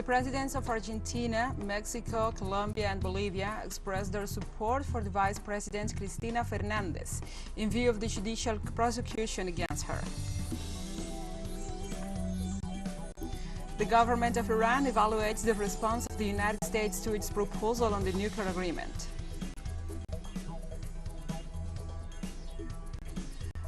The presidents of Argentina, Mexico, Colombia, and Bolivia expressed their support for the Vice President Christina Fernandez in view of the judicial prosecution against her. The government of Iran evaluates the response of the United States to its proposal on the nuclear agreement.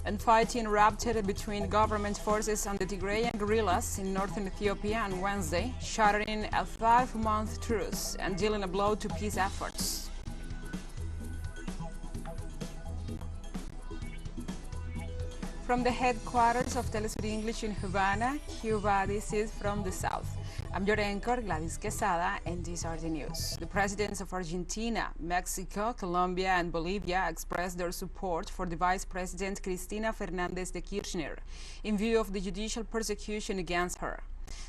And fighting erupted between government forces and the Tigrayan guerrillas in northern Ethiopia on Wednesday, shattering a 5-month truce and dealing a blow to peace efforts. From the headquarters of teleSUR English in Havana, Cuba, this is From the South. I'm your anchor, Gladys Quesada, and these are the news. The presidents of Argentina, Mexico, Colombia, and Bolivia expressed their support for the Vice President Christina Fernandez de Kirchner in view of the judicial persecution against her.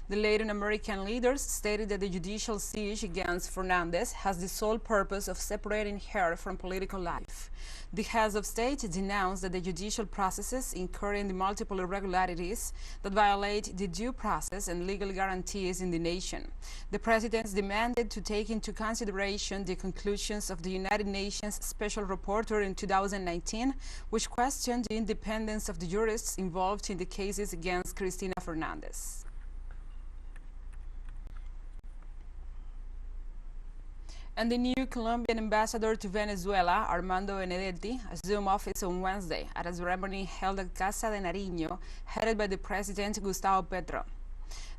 The Latin American leaders stated that the judicial siege against Fernandez has the sole purpose of separating her from political life. The heads of state denounced that the judicial processes incur in the multiple irregularities that violate the due process and legal guarantees in the nation. The presidents demanded to take into consideration the conclusions of the United Nations Special Rapporteur in 2019, which questioned the independence of the jurists involved in the cases against Christina Fernandez. And the new Colombian ambassador to Venezuela, Armando Benedetti, assumed office on Wednesday at a ceremony held at Casa de Nariño, headed by the President Gustavo Petro.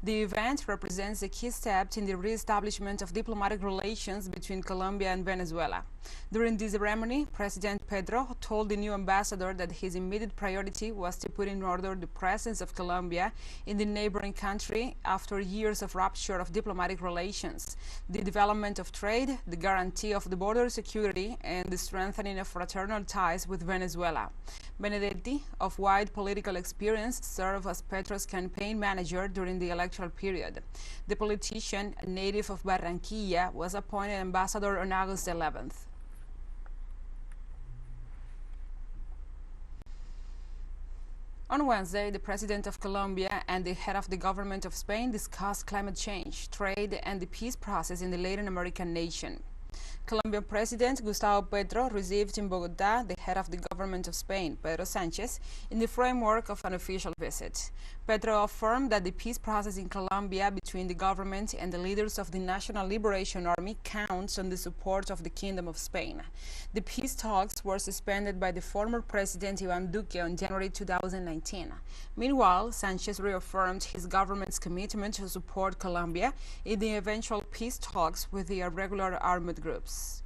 The event represents a key step in the re-establishment of diplomatic relations between Colombia and Venezuela. During this ceremony, President Petro told the new ambassador that his immediate priority was to put in order the presence of Colombia in the neighboring country after years of rupture of diplomatic relations, the development of trade, the guarantee of the border security, and the strengthening of fraternal ties with Venezuela. Benedetti, of wide political experience, served as Petro's campaign manager during the electoral period. The politician, a native of Barranquilla, was appointed ambassador on August 11th. On Wednesday, the president of Colombia and the head of the government of Spain discussed climate change, trade, and the peace process in the Latin American nation. Colombian President Gustavo Petro received in Bogotá the head of the government of Spain, Pedro Sánchez, in the framework of an official visit. Petro affirmed that the peace process in Colombia between the government and the leaders of the National Liberation Army counts on the support of the Kingdom of Spain. The peace talks were suspended by the former President Iván Duque on January 2019. Meanwhile, Sánchez reaffirmed his government's commitment to support Colombia in the eventual peace talks with the irregular armed groups.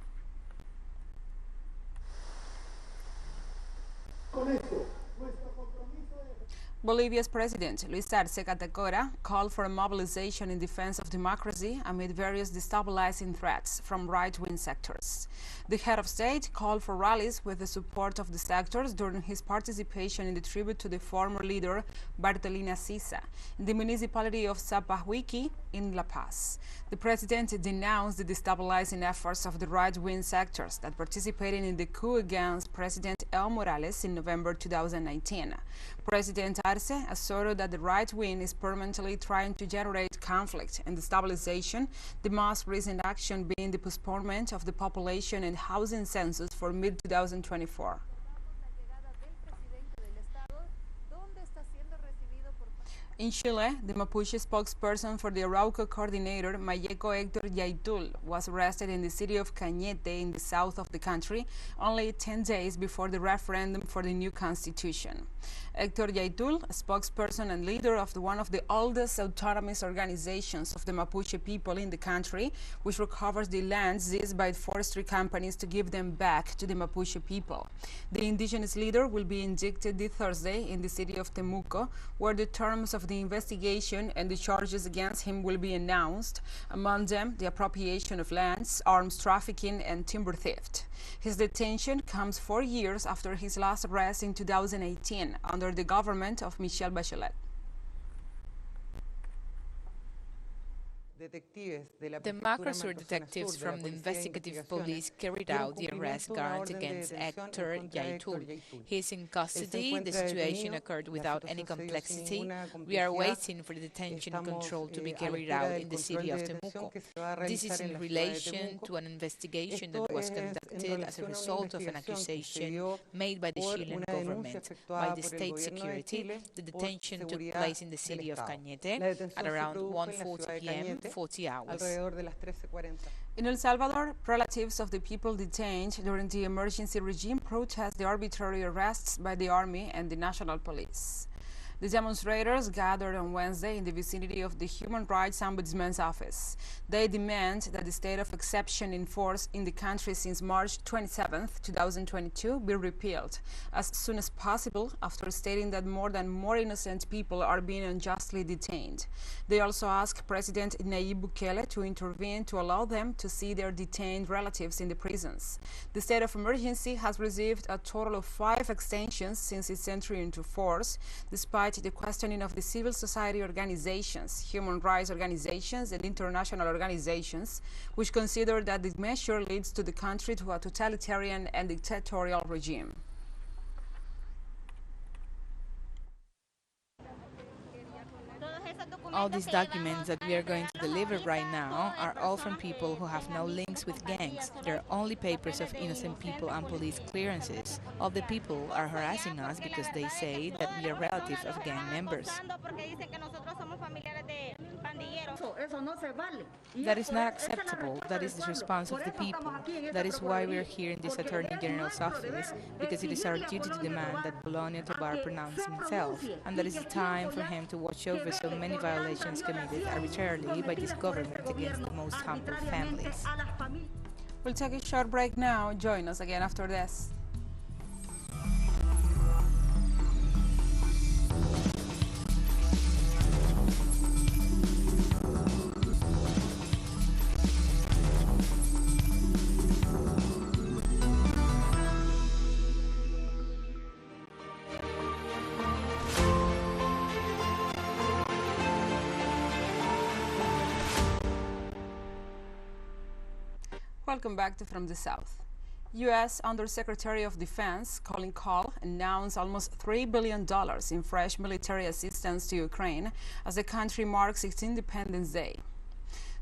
Bolivia's President Luis Arce Catacora called for a mobilization in defense of democracy amid various destabilizing threats from right-wing sectors. The head of state called for rallies with the support of the sectors during his participation in the tribute to the former leader Bartolina Sisa in the municipality of Zapahuiqui in La Paz. The president denounced the destabilizing efforts of the right-wing sectors that participated in the coup against President Evo Morales in November 2019. President Arce asserted that the right wing is permanently trying to generate conflict and destabilization, the most recent action being the postponement of the population and housing census for mid-2024. In Chile, the Mapuche spokesperson for the Arauco coordinator, Mayeco Héctor Yaitul, was arrested in the city of Cañete in the south of the country only 10 days before the referendum for the new constitution. Héctor Yaitul, a spokesperson and leader of one of the oldest autonomous organizations of the Mapuche people in the country, which recovers the lands seized by forestry companies to give them back to the Mapuche people. The indigenous leader will be indicted this Thursday in the city of Temuco, where the terms of the investigation and the charges against him will be announced, among them the appropriation of lands, arms trafficking, and timber theft. His detention comes 4 years after his last arrest in 2018 under the government of Michelle Bachelet. The Macrosur detectives from the investigative police carried out the arrest warrant against Hector Yaitul. He is in custody. The situation occurred without any complexity. We are waiting for the detention control to be carried out in the city of Temuco. This is in relation to an investigation that was conducted as a result of an accusation made by the Chilean government. By the state security, the detention took place in the city of Cañete at around 1:40 p.m., 40 hours. In El Salvador, relatives of the people detained during the emergency regime protest the arbitrary arrests by the army and the national police. The demonstrators gathered on Wednesday in the vicinity of the Human Rights Ombudsman's office. They demand that the state of exception in force in the country since March 27, 2022 be repealed as soon as possible, after stating that more innocent people are being unjustly detained. They also ask President Nayib Bukele to intervene to allow them to see their detained relatives in the prisons. The state of emergency has received a total of 5 extensions since its entry into force, despite the questioning of the civil society organizations, human rights organizations, and international organizations, which consider that the measure leads to the country to a totalitarian and dictatorial regime. All these documents that we are going to deliver right now are all from people who have no links with gangs. They're only papers of innocent people and police clearances. All the people are harassing us because they say that we are relatives of gang members. That is not acceptable. That is the response of the people. That is why we are here in this Attorney General's office, because it is our duty to demand that Bolonio Tobar pronounce himself, and that is the time for him to watch over so many violations committed arbitrarily by this government against the most humble families. We'll take a short break now. Join us again after this. Welcome back to From the South. U.S. Undersecretary of Defense Colin Kahl announced almost $3 billion in fresh military assistance to Ukraine as the country marks its Independence Day.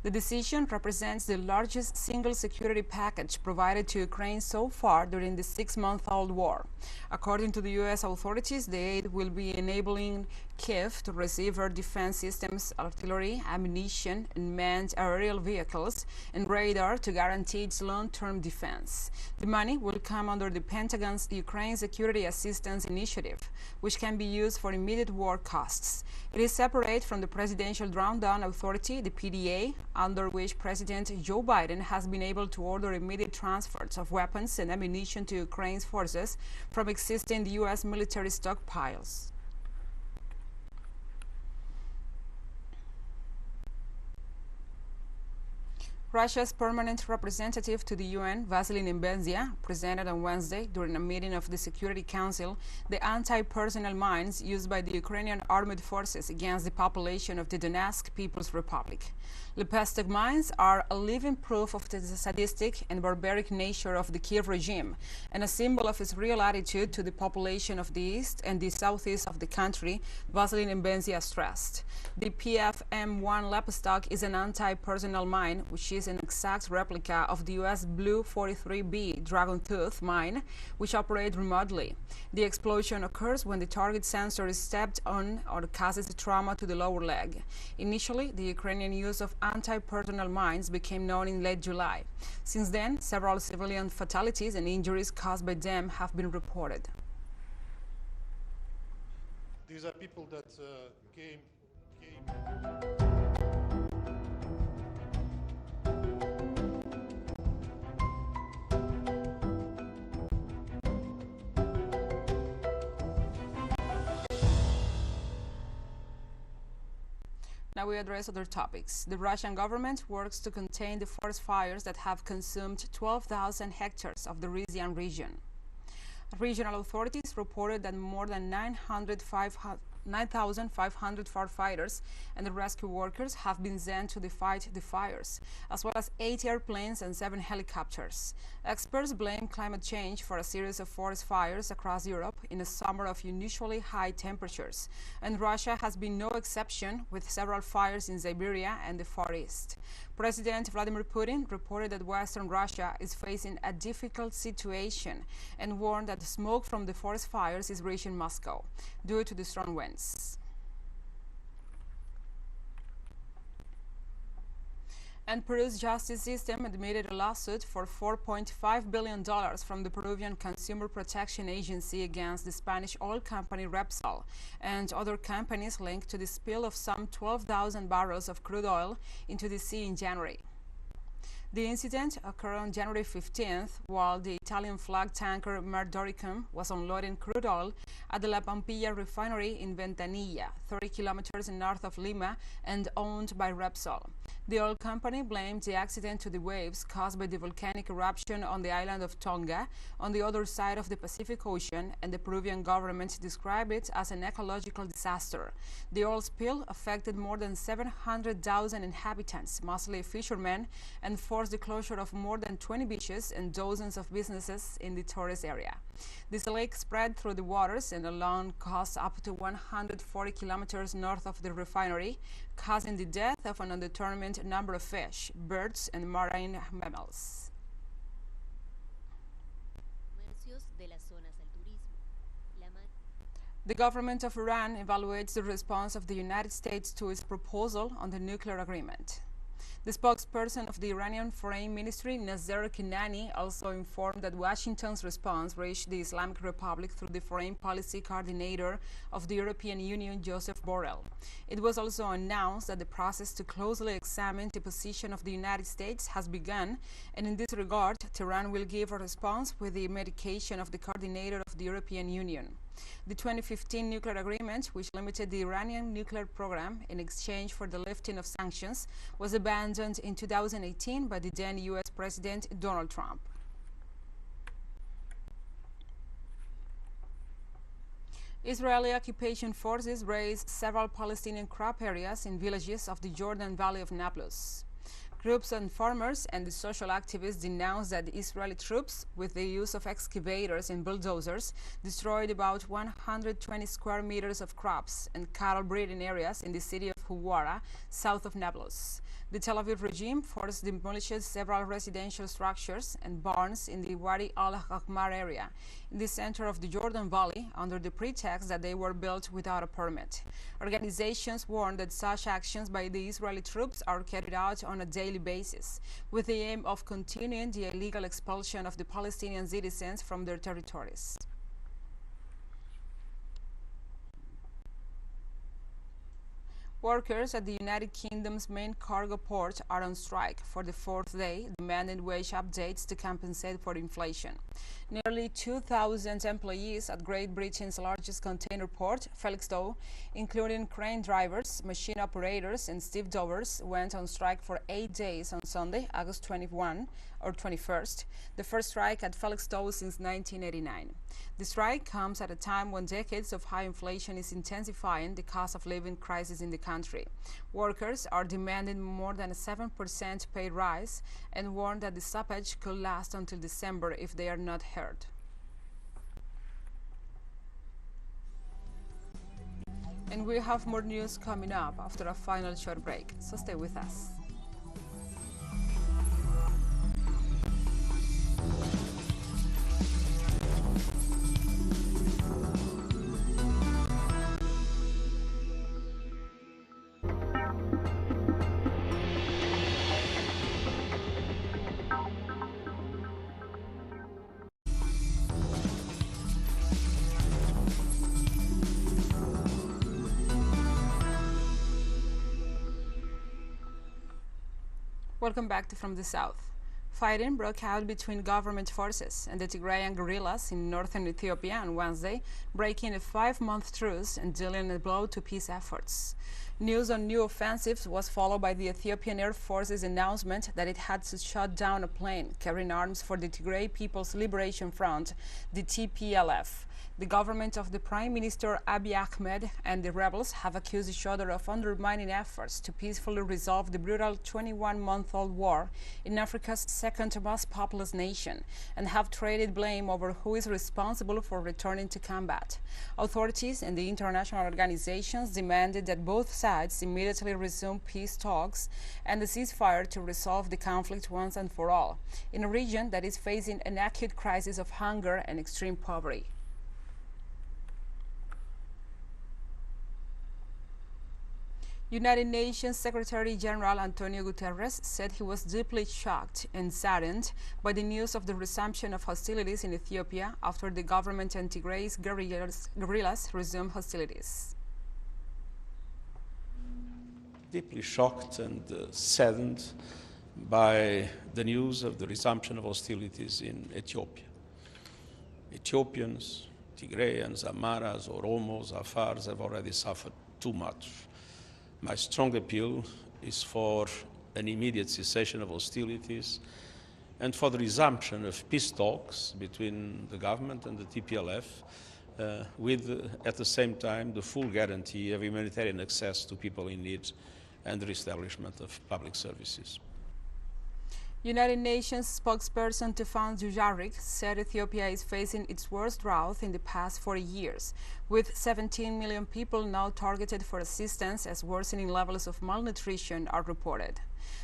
The decision represents the largest single security package provided to Ukraine so far during the 6-month-old war. According to the U.S. authorities, the aid will be enabling Kiev to receive air defense systems, artillery, ammunition, and manned aerial vehicles, and radar to guarantee its long-term defense. The money will come under the Pentagon's Ukraine Security Assistance Initiative, which can be used for immediate war costs. It is separate from the Presidential Drawdown Authority, the PDA, under which President Joe Biden has been able to order immediate transfers of weapons and ammunition to Ukraine's forces from existing U.S. military stockpiles. Russia's permanent representative to the UN, Vasily Nebenzia, presented on Wednesday during a meeting of the Security Council the anti-personnel mines used by the Ukrainian armed forces against the population of the Donetsk People's Republic. Lepestok mines are a living proof of the sadistic and barbaric nature of the Kiev regime and a symbol of its real attitude to the population of the east and the southeast of the country, Vasily Nebenzia stressed. The PFM-1 Lepestok is an anti-personnel mine, which is an exact replica of the U.S. Blue 43B Dragon Tooth mine, which operate remotely. The explosion occurs when the target sensor is stepped on or causes trauma to the lower leg. Initially, the Ukrainian use of anti-personnel mines became known in late July. Since then, several civilian fatalities and injuries caused by them have been reported. These are people that came. Now we address other topics. The Russian government works to contain the forest fires that have consumed 12,000 hectares of the Ryazan region. Regional authorities reported that more than 905 9,500 firefighters and rescue workers have been sent to fight the fires, as well as 8 airplanes and 7 helicopters. Experts blame climate change for a series of forest fires across Europe in a summer of unusually high temperatures, and Russia has been no exception, with several fires in Siberia and the Far East. President Vladimir Putin reported that Western Russia is facing a difficult situation and warned that smoke from the forest fires is reaching Moscow due to the strong winds. And Peru's justice system admitted a lawsuit for $4.5 billion from the Peruvian Consumer Protection Agency against the Spanish oil company Repsol and other companies linked to the spill of some 12,000 barrels of crude oil into the sea in January. The incident occurred on January 15th while the Italian-flagged tanker Merdoricum was unloading crude oil at the La Pampilla refinery in Ventanilla, 30 kilometers north of Lima and owned by Repsol. The oil company blamed the accident to the waves caused by the volcanic eruption on the island of Tonga on the other side of the Pacific Ocean, and the Peruvian government described it as an ecological disaster. The oil spill affected more than 700,000 inhabitants, mostly fishermen, and forced the closure of more than 20 beaches and dozens of businesses in the tourist area. This lake spread through the waters and along coast up to 140 kilometers north of the refinery, causing the death of an undetermined number of fish, birds, and marine mammals. The government of Iran evaluates the response of the United States to its proposal on the nuclear agreement. The spokesperson of the Iranian Foreign Ministry, Nazer Kinani, also informed that Washington's response reached the Islamic Republic through the foreign policy coordinator of the European Union, Joseph Borrell. It was also announced that the process to closely examine the position of the United States has begun, and in this regard, Tehran will give a response with the mediation of the coordinator of the European Union. The 2015 nuclear agreement, which limited the Iranian nuclear program in exchange for the lifting of sanctions, was abandoned in 2018 by the then U.S. President Donald Trump. Israeli occupation forces razed several Palestinian crop areas in villages of the Jordan Valley of Nablus. Groups and farmers and the social activists denounced that the Israeli troops, with the use of excavators and bulldozers, destroyed about 120 square meters of crops and cattle breeding areas in the city of Huwara, south of Nablus. The Tel Aviv regime forced demolished several residential structures and barns in the Wadi al-Akhmar area, in the center of the Jordan Valley, under the pretext that they were built without a permit. Organizations warn that such actions by the Israeli troops are carried out on a daily basis, with the aim of continuing the illegal expulsion of the Palestinian citizens from their territories. Workers at the United Kingdom's main cargo port are on strike for the fourth day, demanding wage updates to compensate for inflation. Nearly 2,000 employees at Great Britain's largest container port, Felixstowe, including crane drivers, machine operators, and stevedores, went on strike for 8 days on Sunday, August 21st, the first strike at Felixstowe since 1989. The strike comes at a time when decades of high inflation is intensifying the cost of living crisis in the country. Workers are demanding more than a 7% pay rise and warn that the stoppage could last until December if they are not heard. And we have more news coming up after a final short break, so stay with us. Welcome back to From the South. Fighting broke out between government forces and the Tigrayan guerrillas in northern Ethiopia on Wednesday, breaking a 5-month truce and dealing a blow to peace efforts. News on new offensives was followed by the Ethiopian Air Force's announcement that it had to shut down a plane carrying arms for the Tigray People's Liberation Front, the TPLF. The government of the Prime Minister Abiy Ahmed and the rebels have accused each other of undermining efforts to peacefully resolve the brutal 21-month-old war in Africa's second most populous nation and have traded blame over who is responsible for returning to combat. Authorities and the international organizations demanded that both sides immediately resume peace talks and a ceasefire to resolve the conflict once and for all, in a region that is facing an acute crisis of hunger and extreme poverty. United Nations Secretary-General Antonio Guterres said he was deeply shocked and saddened by the news of the resumption of hostilities in Ethiopia after the government and Tigray's guerrillas resumed hostilities. Deeply shocked and saddened by the news of the resumption of hostilities in Ethiopia. Ethiopians, Tigrayans, Amaras, Oromos, Afars have already suffered too much. My strong appeal is for an immediate cessation of hostilities and for the resumption of peace talks between the government and the TPLF with, at the same time, the full guarantee of humanitarian access to people in need and the reestablishment of public services. United Nations spokesperson Stefan Dujarric said Ethiopia is facing its worst drought in the past 40 years, with 17 million people now targeted for assistance as worsening levels of malnutrition are reported.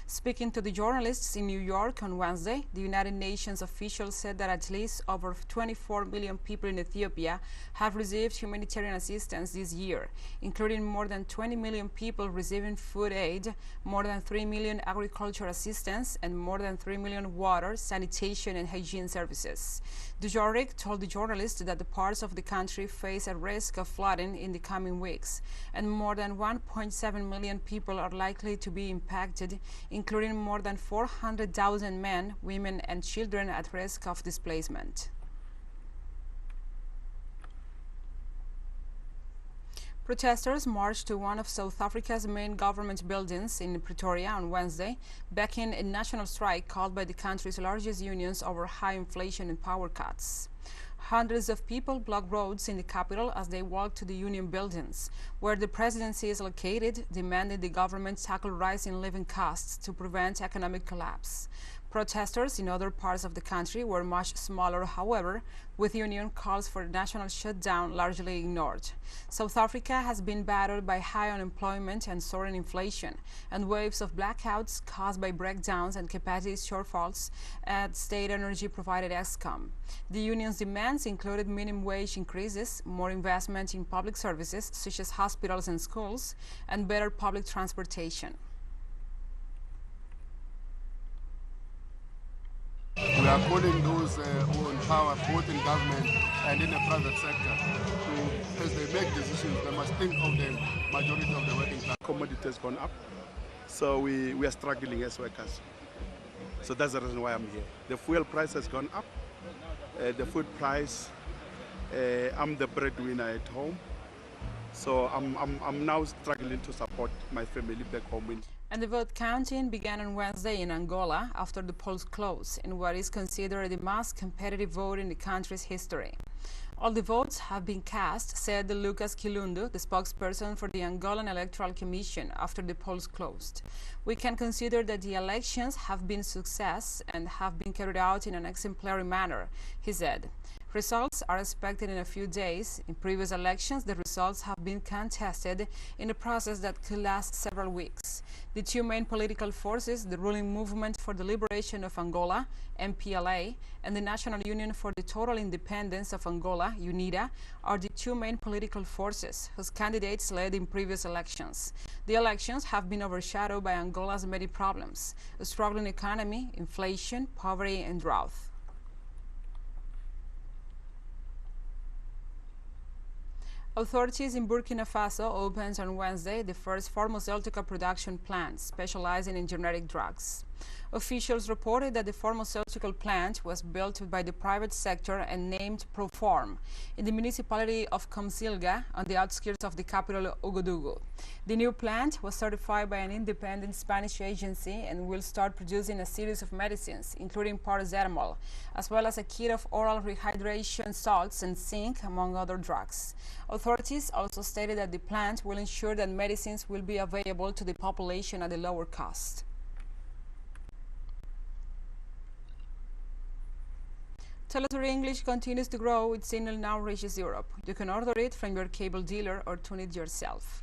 Speaking to the journalists in New York on Wednesday, the United Nations official said that at least over 24 million people in Ethiopia have received humanitarian assistance this year, including more than 20 million people receiving food aid, more than 3 million agricultural assistance, and more than 3 million water, sanitation, and hygiene services. Dujarric told the journalists that the parts of the country face a risk of flooding in the coming weeks, and more than 1.7 million people are likely to be impacted, including more than 400,000 men, women, and children at risk of displacement. Protesters marched to one of South Africa's main government buildings in Pretoria on Wednesday, backing a national strike called by the country's largest unions over high inflation and power cuts. Hundreds of people blocked roads in the capital as they walked to the union buildings, where the presidency is located, demanding the government tackle rising living costs to prevent economic collapse. Protesters in other parts of the country were much smaller, however, with union calls for a national shutdown largely ignored. South Africa has been battered by high unemployment and soaring inflation, and waves of blackouts caused by breakdowns and capacity shortfalls at state energy provider Eskom. The union's demands included minimum wage increases, more investment in public services such as hospitals and schools, and better public transportation. We are calling those who own power, both in government and in the private sector, to, as they make decisions, they must think of the majority of the working class. Commodity has gone up, so we are struggling as workers. So that's the reason why I'm here. The fuel price has gone up, the food price, I'm the breadwinner at home, so I'm now struggling to support my family back home. And the vote counting began on Wednesday in Angola after the polls closed in what is considered the most competitive vote in the country's history. All the votes have been cast, said Lucas Quilundu, the spokesperson for the Angolan Electoral Commission, after the polls closed. We can consider that the elections have been a success and have been carried out in an exemplary manner, he said. Results are expected in a few days. In previous elections, the results have been contested in a process that could last several weeks. The two main political forces, the ruling Movement for the Liberation of Angola, MPLA, and the National Union for the Total Independence of Angola, UNITA, are the two main political forces whose candidates led in previous elections. The elections have been overshadowed by Angola's many problems: a struggling economy, inflation, poverty, and drought. Authorities in Burkina Faso opened on Wednesday the first pharmaceutical production plant specializing in generic drugs. Officials reported that the pharmaceutical plant was built by the private sector and named Proform in the municipality of Comsilga on the outskirts of the capital Ouagadougou. The new plant was certified by an independent Spanish agency and will start producing a series of medicines, including paracetamol, as well as a kit of oral rehydration salts and zinc, among other drugs. Authorities also stated that the plant will ensure that medicines will be available to the population at a lower cost. teleSUR English continues to grow. Its signal now reaches Europe. You can order it from your cable dealer or tune it yourself.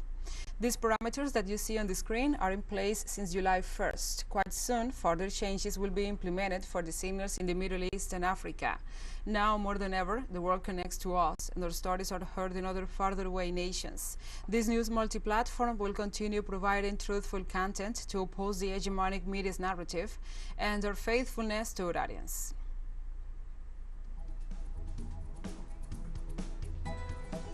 These parameters that you see on the screen are in place since July 1st. Quite soon, further changes will be implemented for the signals in the Middle East and Africa. Now, more than ever, the world connects to us, and our stories are heard in other farther away nations. This news multi-platform will continue providing truthful content to oppose the hegemonic media's narrative and our faithfulness to our audience.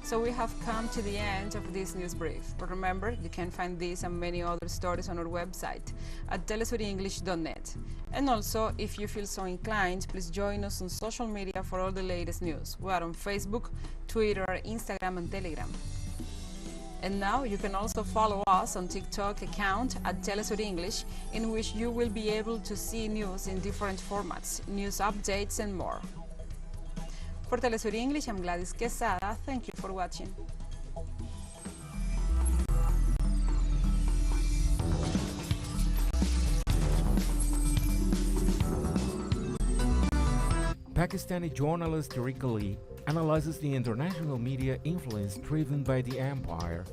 So we have come to the end of this news brief. But remember, you can find this and many other stories on our website at telesurenglish.net. And also, if you feel so inclined, please join us on social media for all the latest news. We are on Facebook, Twitter, Instagram, and Telegram. And now you can also follow us on TikTok account at teleSUR English, in which you will be able to see news in different formats, news updates, and more. For teleSUR English, I'm Gladys Quesada. Thank you for watching. Pakistani journalist Tariq Ali analyzes the international media influence driven by the empire